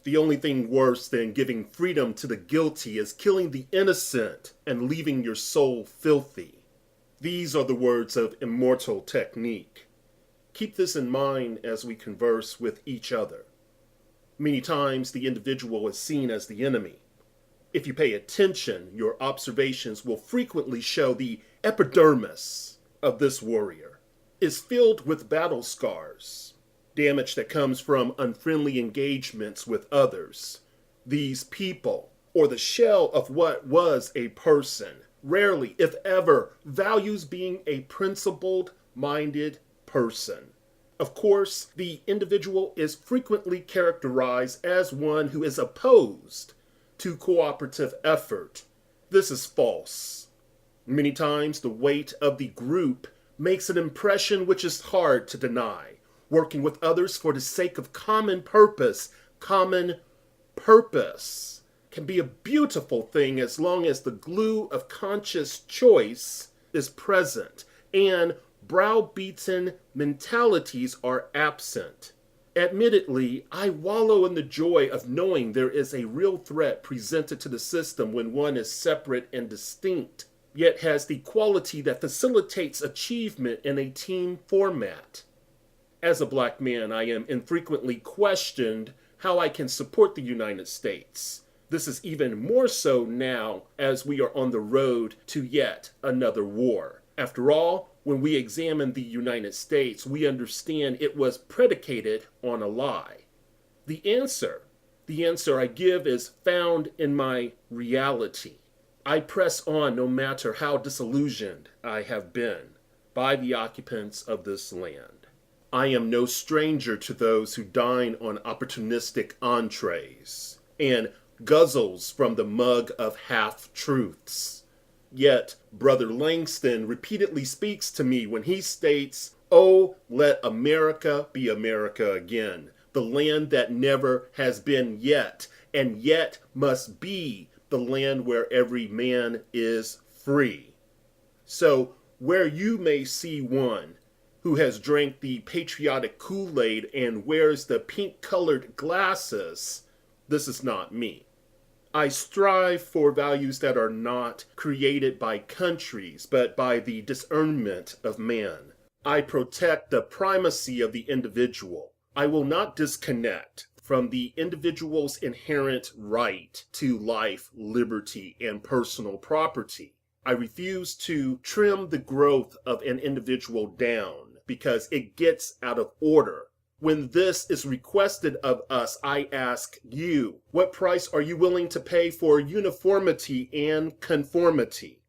The only thing worse than giving freedom to the guilty is killing the innocent and leaving your soul filthy. These are the words of Immortal Technique. Keep this in mind as we converse with each other. Many times the individual is seen as the enemy. If you pay attention, your observations will frequently show the epidermis of this warrior is filled with battle scars, damage that comes from unfriendly engagements with others. These people, or the shell of what was a person, rarely, if ever, values being a principled minded person. Of course, the individual is frequently characterized as one who is opposed to cooperative effort. This is false. Many times the weight of the group makes an impression which is hard to deny. Working with others for the sake of common purpose can be a beautiful thing as long as the glue of conscious choice is present and browbeaten mentalities are absent. Admittedly, I wallow in the joy of knowing there is a real threat presented to the system when one is separate and distinct, yet has the quality that facilitates achievement in a team format. As a black man, I am infrequently questioned how I can support the United States. This is even more so now as we are on the road to yet another war. After all, when we examine the United States, we understand it was predicated on a lie. The answer I give is found in my reality. I press on no matter how disillusioned I have been by the occupants of this land. I am no stranger to those who dine on opportunistic entrees and guzzles from the mug of half-truths. Yet, Brother Langston repeatedly speaks to me when he states, "Oh, let America be America again, the land that never has been yet, and yet must be the land where every man is free." So, where you may see one who has drank the patriotic Kool-Aid and wears the pink-colored glasses, this is not me. I strive for values that are not created by countries, but by the discernment of man. I protect the primacy of the individual. I will not disconnect from the individual's inherent right to life, liberty, and personal property. I refuse to trim the growth of an individual down because it gets out of order. When this is requested of us, I ask you, what price are you willing to pay for uniformity and conformity?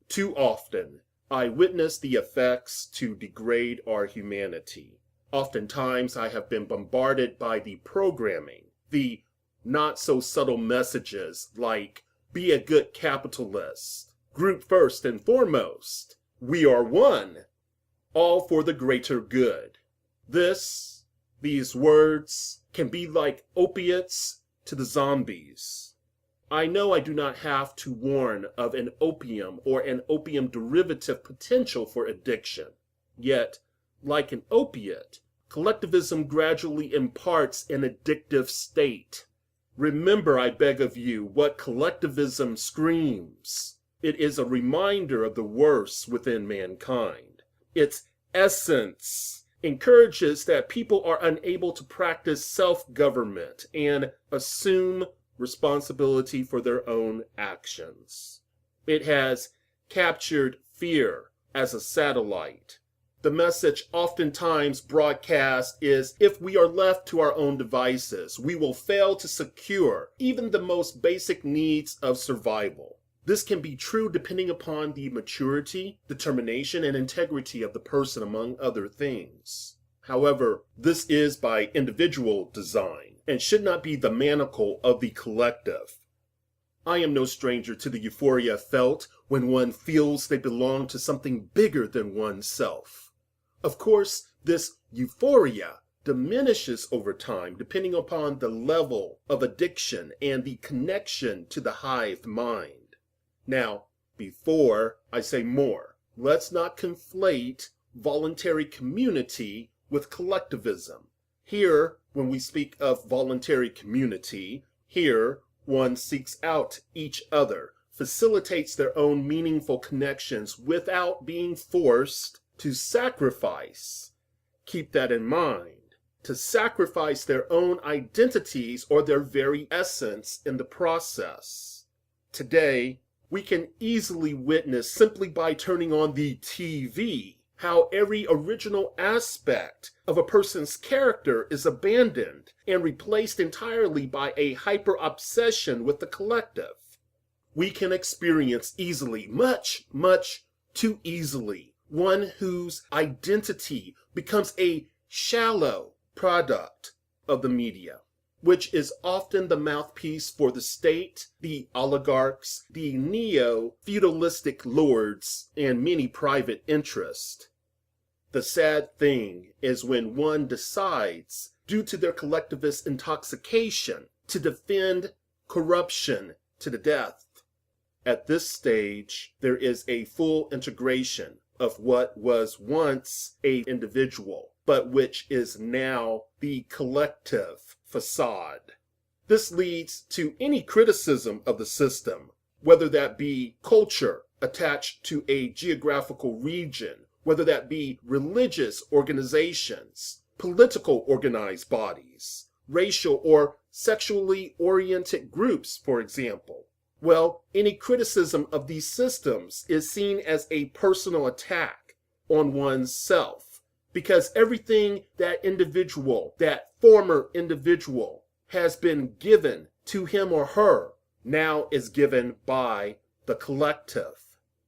Too often, I witness the effects to degrade our humanity. Oftentimes, I have been bombarded by the programming, the not so subtle messages like, be a good capitalist, group first and foremost, we are one, all for the greater good. These words can be like opiates to the zombies. I know I do not have to warn of an opium or an opium derivative potential for addiction. Yet, like an opiate, collectivism gradually imparts an addictive state. Remember, I beg of you, what collectivism screams. It is a reminder of the worst within mankind. Its essence encourages that people are unable to practice self-government and assume responsibility for their own actions. It has captured fear as a satellite. The message oftentimes broadcast is, if we are left to our own devices, we will fail to secure even the most basic needs of survival. This can be true depending upon the maturity, determination, and integrity of the person, among other things. However, this is by individual design and should not be the manacle of the collective. I am no stranger to the euphoria felt when one feels they belong to something bigger than oneself. Of course, this euphoria diminishes over time depending upon the level of addiction and the connection to the hive mind. Now, before I say more, let's not conflate voluntary community with collectivism. Here, When we speak of voluntary community, here one seeks out each other, facilitates their own meaningful connections without being forced to sacrifice. Keep that in mind. To sacrifice their own identities or their very essence in the process. Today, we can easily witness simply by turning on the TV how every original aspect of a person's character is abandoned and replaced entirely by a hyper-obsession with the collective. We can experience easily, much too easily, one whose identity becomes a shallow product of the media, which is often the mouthpiece for the state, the oligarchs, the neo-feudalistic lords, and many private interests. The sad thing is when one decides, due to their collectivist intoxication, to defend corruption to the death. At this stage, there is a full integration of what was once an individual, but which is now the collective facade. This leads to any criticism of the system, whether that be culture attached to a geographical region, whether that be religious organizations, political organized bodies, racial or sexually oriented groups, for example. Well, any criticism of these systems is seen as a personal attack on one's self, because everything that individual, that former individual, has been given to him or her now is given by the collective.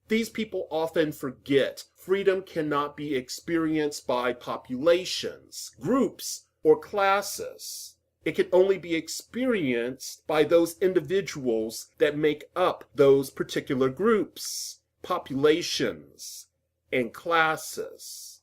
These people often forget freedom cannot be experienced by populations, groups, or classes. It can only be experienced by those individuals that make up those particular groups, populations, and classes.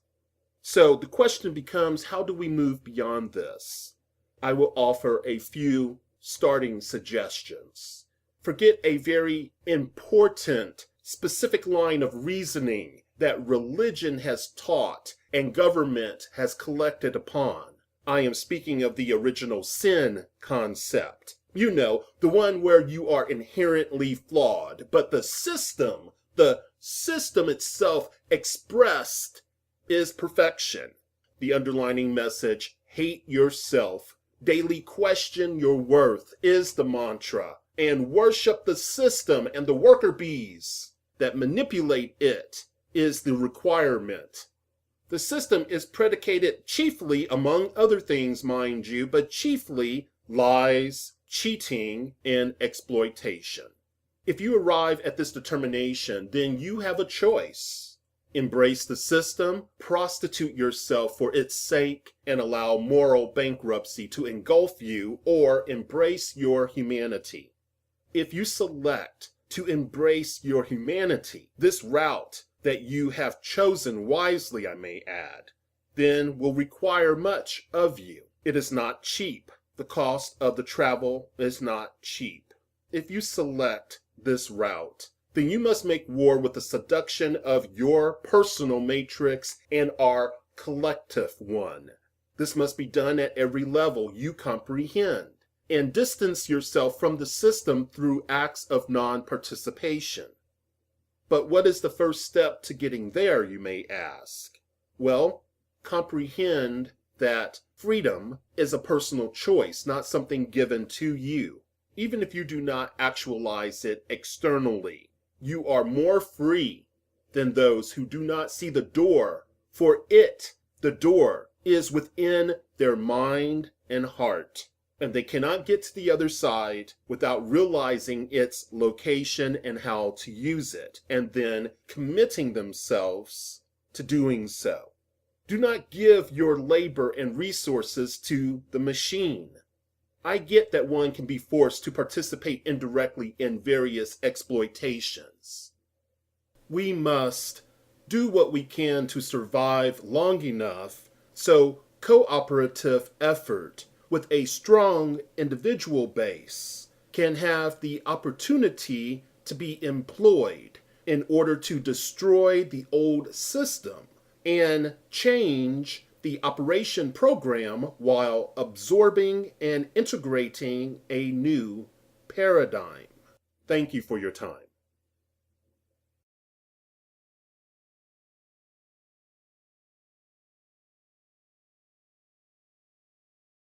So the question becomes, how do we move beyond this? I will offer a few starting suggestions. Forget a very important, specific line of reasoning that religion has taught and government has collected upon. I am speaking of the original sin concept. You know, the one where you are inherently flawed, but the system itself expressed is perfection. The underlining message, hate yourself, daily question your worth is the mantra, and worship the system and the worker bees that manipulate it is the requirement. The system is predicated chiefly, among other things, mind you, but chiefly lies, cheating, and exploitation. If you arrive at this determination, then you have a choice. Embrace the system, prostitute yourself for its sake, and allow moral bankruptcy to engulf you, or embrace your humanity. If you select to embrace your humanity, this route that you have chosen wisely, I may add, then will require much of you. It is not cheap. The cost of the travel is not cheap. If you select this route, then you must make war with the seduction of your personal matrix and our collective one. This must be done at every level you comprehend, and distance yourself from the system through acts of non-participation. But what is the first step to getting there, you may ask? Well, comprehend that freedom is a personal choice, not something given to you. Even if you do not actualize it externally, you are more free than those who do not see the door, for the door, is within their mind and heart. And they cannot get to the other side without realizing its location and how to use it, and then committing themselves to doing so. Do not give your labor and resources to the machine. I get that one can be forced to participate indirectly in various exploitations. We must do what we can to survive long enough so cooperative effort with a strong individual base can have the opportunity to be employed in order to destroy the old system and change the operation program while absorbing and integrating a new paradigm. Thank you for your time.